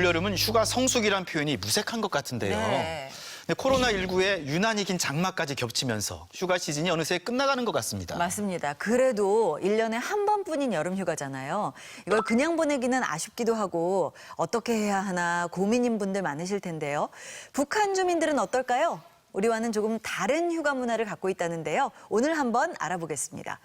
올여름은 휴가 성수기란 표현이 무색한 것 같은데요. 네. 근데 코로나19에 유난히 긴 장마까지 겹치면서 휴가 시즌이 어느새 끝나가는 것 같습니다. 맞습니다. 그래도 1년에 한 번뿐인 여름 휴가잖아요. 이걸 그냥 보내기는 아쉽기도 하고 어떻게 해야 하나 고민인 분들 많으실 텐데요. 북한 주민들은 어떨까요? 우리와는 조금 다른 휴가 문화를 갖고 있다는데요. 오늘 한번 알아보겠습니다.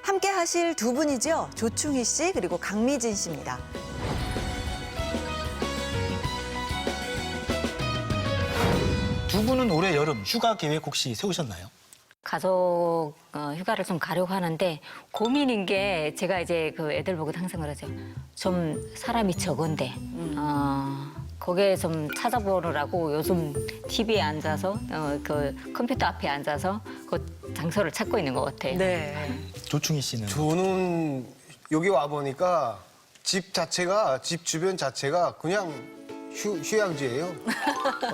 함께 하실 두 분이죠. 조충희 씨 그리고 강미진 씨입니다. 두 분은 올해 여름 휴가 계획 혹시 세우셨나요? 가족 휴가를 좀 가려고 하는데 고민인 게 제가 이제 그 애들 보고 항상 그러죠. 좀 사람이 적은데 거기에 좀 찾아보느라고 요즘 TV에 앉아서 그 컴퓨터 앞에 앉아서 그 장소를 찾고 있는 것 같아요. 네. 조충희 씨는? 저는 여기 와 보니까 집 주변 자체가 그냥 휴양지예요.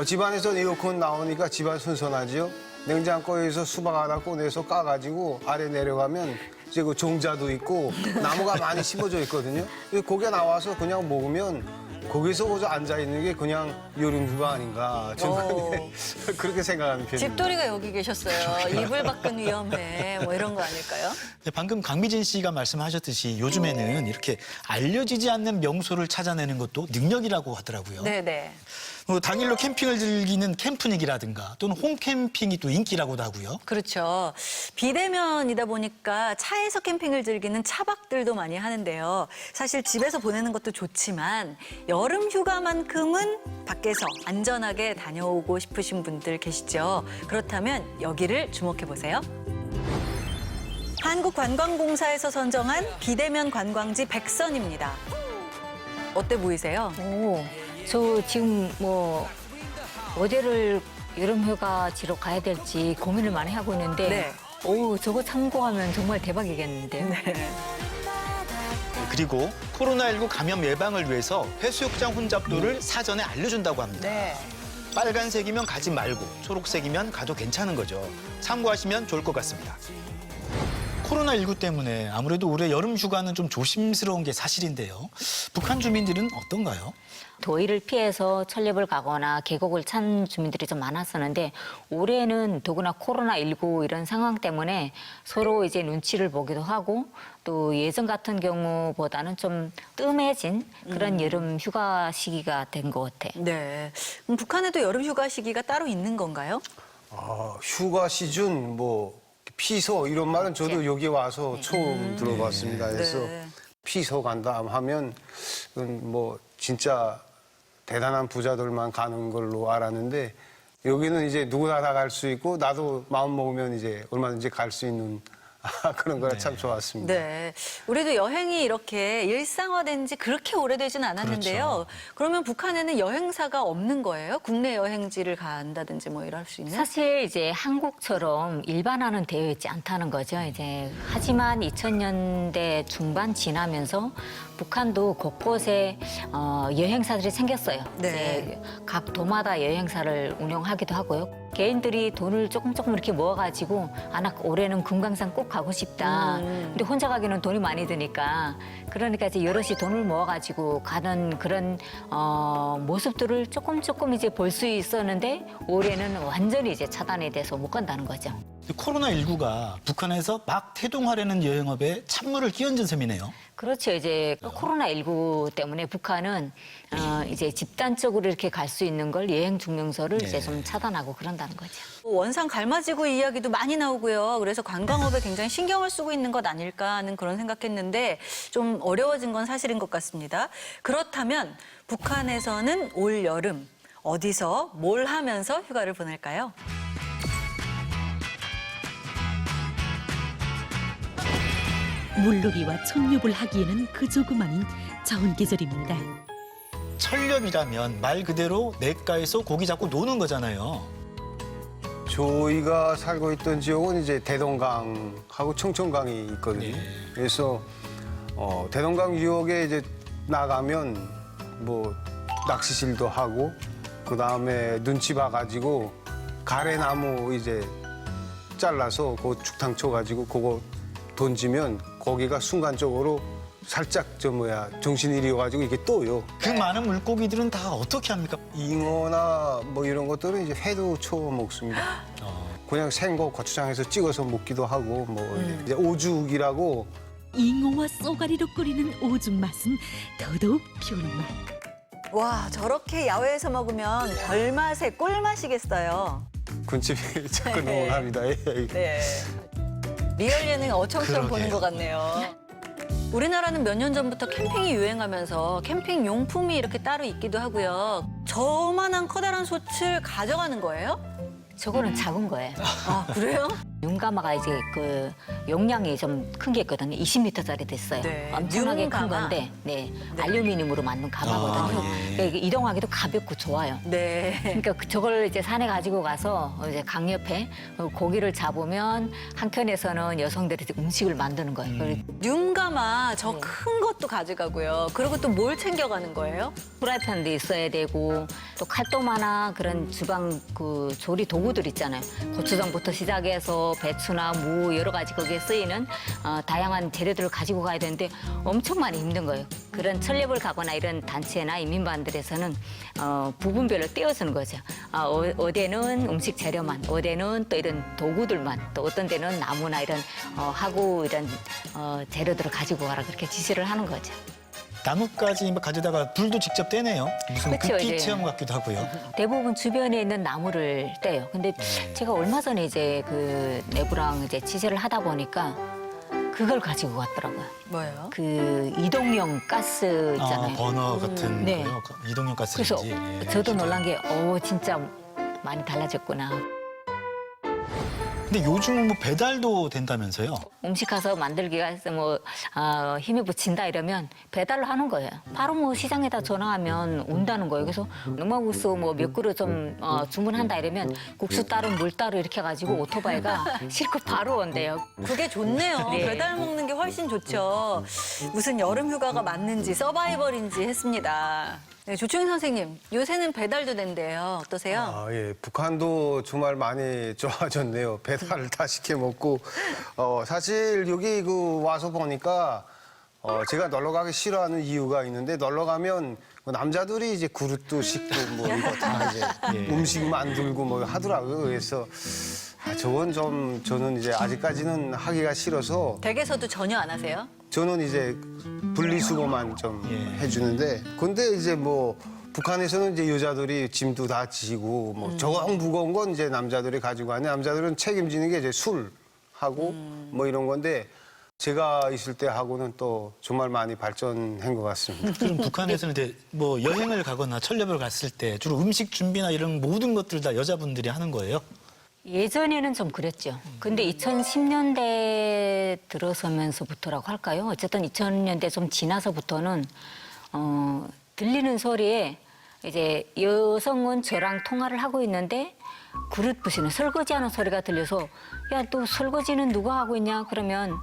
집안에서 에어컨 나오니까 집안 선선하지요. 냉장고에서 수박 하나 꺼내서 까가지고 아래 내려가면 이제 그 종자도 있고 나무가 많이 심어져 있거든요. 거기에 나와서 그냥 먹으면 거기서 그저 앉아 있는 게 그냥 여름 휴가 아닌가. 저는 그렇게 생각하는 편입니다. 집돌이가 여기 계셨어요. 이불 밖은 위험해. 뭐 이런 거 아닐까요? 방금 강미진 씨가 말씀하셨듯이 요즘에는 이렇게 알려지지 않는 명소를 찾아내는 것도 능력이라고 하더라고요. 네네. 당일로 캠핑을 즐기는 캠프닉이라든가 또는 홈캠핑이 또 인기라고도 하고요. 그렇죠. 비대면이다 보니까 차에서 캠핑을 즐기는 차박들도 많이 하는데요. 사실 집에서 보내는 것도 좋지만 여름 휴가만큼은 밖에서 안전하게 다녀오고 싶으신 분들 계시죠. 그렇다면 여기를 주목해 보세요. 한국관광공사에서 선정한 비대면 관광지 100선입니다. 어때 보이세요? 오, 저 지금 뭐 어디를 여름 휴가지로 가야 될지 고민을 많이 하고 있는데 네. 오, 저거 참고하면 정말 대박이겠는데요. 네. 그리고 코로나19 감염 예방을 위해서 해수욕장 혼잡도를 사전에 알려준다고 합니다. 네. 빨간색이면 가지 말고 초록색이면 가도 괜찮은 거죠. 참고하시면 좋을 것 같습니다. 코로나19 때문에 아무래도 올해 여름 휴가는 좀 조심스러운 게 사실인데요. 북한 주민들은 어떤가요? 더위를 피해서 천립을 가거나 계곡을 찾는 주민들이 좀 많았었는데 올해는 더구나 코로나19 이런 상황 때문에 서로 이제 눈치를 보기도 하고 또 예전 같은 경우보다는 좀 뜸해진 그런 여름 휴가 시기가 된 것 같아요. 네. 그럼 북한에도 여름 휴가 시기가 따로 있는 건가요? 휴가 시즌 뭐 피서 이런 말은 저도 여기 와서 처음 들어봤습니다. 그래서 네. 피서 간다 하면 그건 뭐 진짜 대단한 부자들만 가는 걸로 알았는데 여기는 이제 누구나 다 갈 수 있고 나도 마음 먹으면 이제 얼마든지 갈 수 있는 그런 거라 참 좋았습니다. 네. 우리도 여행이 이렇게 일상화된 지 그렇게 오래되진 않았는데요. 그러면 북한에는 여행사가 없는 거예요? 국내 여행지를 간다든지 뭐 이럴 수 있는? 사실 이제 한국처럼 일반화는 되어 있지 않다는 거죠. 이제 하지만 2000년대 중반 지나면서 북한도 곳곳에 여행사들이 생겼어요. 네. 이제 각 도마다 여행사를 운영하기도 하고요. 개인들이 돈을 조금 이렇게 모아가지고 나 올해는 금강산 꼭 가고 싶다. 근데 혼자 가기는 돈이 많이 드니까 그러니까 이제 여럿이 돈을 모아가지고 가는 그런 모습들을 조금 이제 볼 수 있었는데 올해는 완전히 이제 차단이 돼서 못 간다는 거죠. 코로나19가 북한에서 막 태동하려는 여행업에 찬물을 끼얹은 셈이네요. 그렇죠. 이제 코로나19 때문에 북한은 이제 집단적으로 이렇게 갈 수 있는 걸 여행 증명서를 이제 좀 차단하고 그런다는 거죠. 원산 갈마지구 이야기도 많이 나오고요. 그래서 관광업에 굉장히 신경을 쓰고 있는 것 아닐까 하는 그런 생각했는데 좀 어려워진 건 사실인 것 같습니다. 그렇다면 북한에서는 올 여름 어디서 뭘 하면서 휴가를 보낼까요? 물놀이와 청류를 하기에는 그저 그만인 좋은 계절입니다. 철렵이라면 말 그대로 냇가에서 고기 잡고 노는 거잖아요. 저희가 살고 있던 지역은 이제 대동강하고 청천강이 있거든요. 그래서 대동강 유역에 이제 나가면 뭐 낚시질도 하고 그 다음에 눈치 봐가지고 가래나무 이제 잘라서 그 죽탕 쳐가지고 그거 던지면 거기가 순간적으로 살짝 정신이 잃어가지고 이게 떠요. 그 많은 물고기들은 다 어떻게 합니까? 잉어나 뭐 이런 것들은 이제 회도 초워 먹습니다. 그냥 생거 고추장에서 찍어서 먹기도 하고 뭐 이제 오죽이라고 잉어와 쏘가리로 끓이는 오죽 맛은 더더욱 별맛. 와, 저렇게 야외에서 먹으면 별맛의 꿀맛이겠어요. 군침이 자꾸 네. 넘어갑니다. 예. 네. 리얼 예능 어청처럼 그러게요. 보는 것 같네요. 우리나라는 몇 년 전부터 캠핑이 유행하면서 캠핑 용품이 이렇게 따로 있기도 하고요. 저만한 커다란 솥을 가져가는 거예요? 저거는 작은 거예요. 아, 그래요? 용가마가 이제 그 용량이 좀 큰 게 있거든요. 20m짜리 됐어요. 네, 엄청나게 큰 용가마. 건데, 네, 알루미늄으로 만든 가마거든요. 예. 그러니까 이게 이동하기도 가볍고 좋아요. 네. 그러니까 저걸 이제 산에 가지고 가서 이제 강 옆에 고기를 잡으면 한켠에서는 여성들이 이제 음식을 만드는 거예요. 윤가마 저 큰 것도 가져가고요. 그리고 또 뭘 챙겨가는 거예요? 프라이팬도 있어야 되고 또 칼도마나 그런 주방 그 조리 도구들 있잖아요. 고추장부터 시작해서 배추나 무 여러 가지 거기에 쓰이는 다양한 재료들을 가지고 가야 되는데 엄청 많이 힘든 거예요. 그런 천렵을 가거나 이런 단체나 인민반들에서는 부분별로 떼어주는 거죠. 어디에는 음식 재료만, 어디에는 또 이런 도구들만, 또 어떤 데는 나무나 이런 하고 이런 재료들을 가지고 가라 그렇게 지시를 하는 거죠. 나뭇가지 가져다가 불도 직접 떼네요. 무슨 그쵸, 극기 이제. 체험 같기도 하고요. 대부분 주변에 있는 나무를 떼요. 근데 제가 얼마 전에 이제 그 내부랑 이제 취재를 하다 보니까 그걸 가지고 갔더라고요. 뭐예요? 그 이동용 가스 있잖아요. 버너 같은 네. 거요. 이동용 그래서 가스인지. 저도 놀란 게, 진짜 많이 달라졌구나. 근데 요즘은 뭐 배달도 된다면서요? 음식 가서 만들기가 해서 힘이 붙인다 이러면 배달로 하는 거예요. 바로 뭐 시장에다 전화하면 온다는 거예요. 그래서 농마국수 뭐 몇 그릇 좀 주문한다 이러면 국수 따로 물 따로 이렇게 해가지고 오토바이가 실컷 바로 온대요. 그게 좋네요. 네. 배달 먹는 게 훨씬 좋죠. 무슨 여름 휴가가 맞는지 서바이벌인지 했습니다. 네, 조충희 선생님, 요새는 배달도 된대요. 어떠세요? 아, 예. 북한도 정말 많이 좋아졌네요. 배달을 다 시켜 먹고. 사실 여기 와서 보니까 제가 놀러 가기 싫어하는 이유가 있는데 놀러 가면 남자들이 이제 그릇도 씻고 뭐 이거 다 이제 음식 만들고 뭐 하더라고요. 그래서 저건 좀 저는 이제 아직까지는 하기가 싫어서 댁에서도 전혀 안 하세요? 저는 이제 분리수거만 좀 해주는데 근데 이제 뭐 북한에서는 이제 여자들이 짐도 다 지고 뭐 저거 무거운 건 이제 남자들이 가지고 가는데 남자들은 책임지는 게 이제 술하고 뭐 이런 건데 제가 있을 때 하고는 또 정말 많이 발전한 것 같습니다. 그럼 북한에서는 이제 뭐 여행을 가거나 천렵을 갔을 때 주로 음식 준비나 이런 모든 것들 다 여자분들이 하는 거예요? 예전에는 좀 그랬죠. 근데 2010년대 들어서면서부터라고 할까요? 어쨌든 2000년대 좀 지나서부터는 들리는 소리에 이제 여성은 저랑 통화를 하고 있는데 그릇 부시는 설거지하는 소리가 들려서 야, 또 설거지는 누가 하고 있냐? 그러면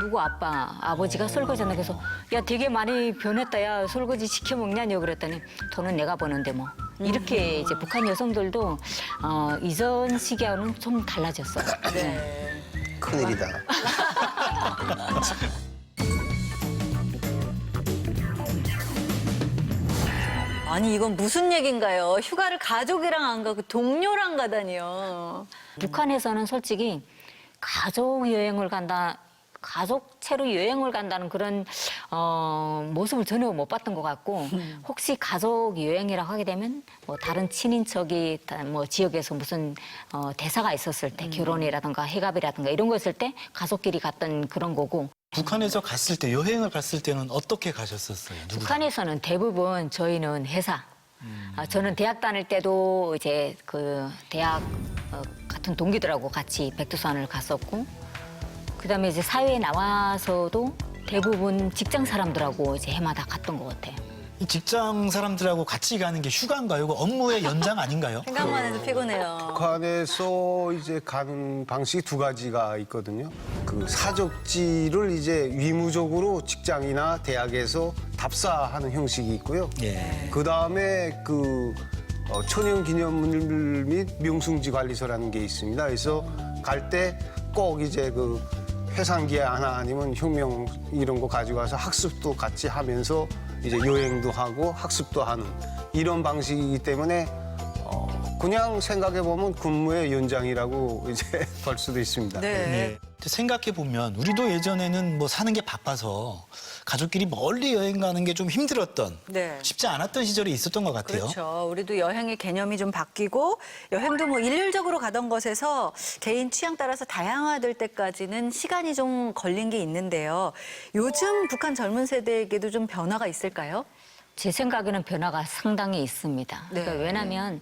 누구 아버지가 설거지한다 그래서 야 되게 많이 변했다 야 설거지 시켜 먹냐뇨 그랬더니 돈은 내가 버는데 뭐 이렇게 이제 북한 여성들도 이전 시기와는 좀 달라졌어요. 네. 큰일이다. 아니 이건 무슨 얘긴가요? 휴가를 가족이랑 안 가고 동료랑 가다니요. 북한에서는 솔직히 가족 여행을 간다. 가족체로 여행을 간다는 그런 모습을 전혀 못 봤던 것 같고 혹시 가족 여행이라고 하게 되면 뭐 다른 친인척이 뭐 지역에서 무슨 대사가 있었을 때 결혼이라든가 해갑이라든가 이런 거 있을 때 가족끼리 갔던 그런 거고 북한에서 갔을 때 여행을 갔을 때는 어떻게 가셨었어요? 누구랑? 북한에서는 대부분 저희는 회사 저는 대학 다닐 때도 이제 그 대학 같은 동기들하고 같이 백두산을 갔었고 그다음에 이제 사회에 나와서도 대부분 직장 사람들하고 이제 해마다 갔던 것 같아요. 이 직장 사람들하고 같이 가는 게 휴가인가요? 이거 업무의 연장 아닌가요? 생각만 해도 피곤해요. 북한에서 이제 가는 방식이 두 가지가 있거든요. 그 사적지를 이제 의무적으로 직장이나 대학에서 답사하는 형식이 있고요. 예. 그 다음에 천연기념물 및 명승지 관리소라는 게 있습니다. 그래서 갈 때 꼭 이제 회상기 하나 아니면 혁명 이런 거 가져가서 학습도 같이 하면서 이제 여행도 하고 학습도 하는 이런 방식이기 때문에 그냥 생각해 보면 근무의 연장이라고 이제 볼 수도 있습니다. 네. 생각해 보면 우리도 예전에는 뭐 사는 게 바빠서 가족끼리 멀리 여행 가는 게 좀 힘들었던 네. 쉽지 않았던 시절이 있었던 것 같아요. 그렇죠. 우리도 여행의 개념이 좀 바뀌고 여행도 뭐 일률적으로 가던 것에서 개인 취향 따라서 다양화될 때까지는 시간이 좀 걸린 게 있는데요. 요즘 북한 젊은 세대에게도 좀 변화가 있을까요? 제 생각에는 변화가 상당히 있습니다. 네. 그러니까 왜냐하면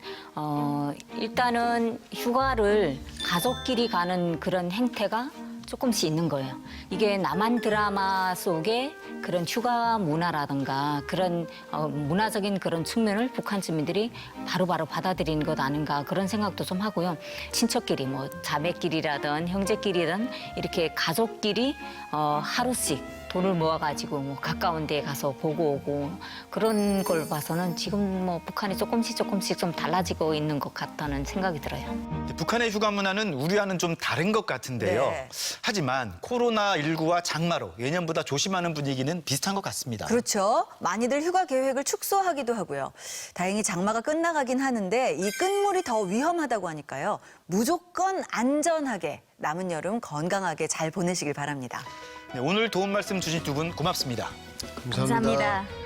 일단은 휴가를 가족끼리 가는 그런 행태가 조금씩 있는 거예요. 이게 남한 드라마 속에 그런 휴가 문화라든가 그런 문화적인 그런 측면을 북한 주민들이 바로바로 받아들이는 것 아닌가 그런 생각도 좀 하고요. 친척끼리 뭐 자매끼리라든 형제끼리든 이렇게 가족끼리 하루씩 돈을 모아가지고 뭐 가까운 데에 가서 보고 오고 그런 걸 봐서는 지금 뭐 북한이 조금씩 좀 달라지고 있는 것 같다는 생각이 들어요. 북한의 휴가 문화는 우리와는 좀 다른 것 같은데요. 네. 하지만 코로나19와 장마로 예년보다 조심하는 분위기는 비슷한 것 같습니다. 그렇죠. 많이들 휴가 계획을 축소하기도 하고요. 다행히 장마가 끝나가긴 하는데 이 끝물이 더 위험하다고 하니까요. 무조건 안전하게 남은 여름 건강하게 잘 보내시길 바랍니다. 네, 오늘 도움 말씀 주신 두 분 고맙습니다. 감사합니다.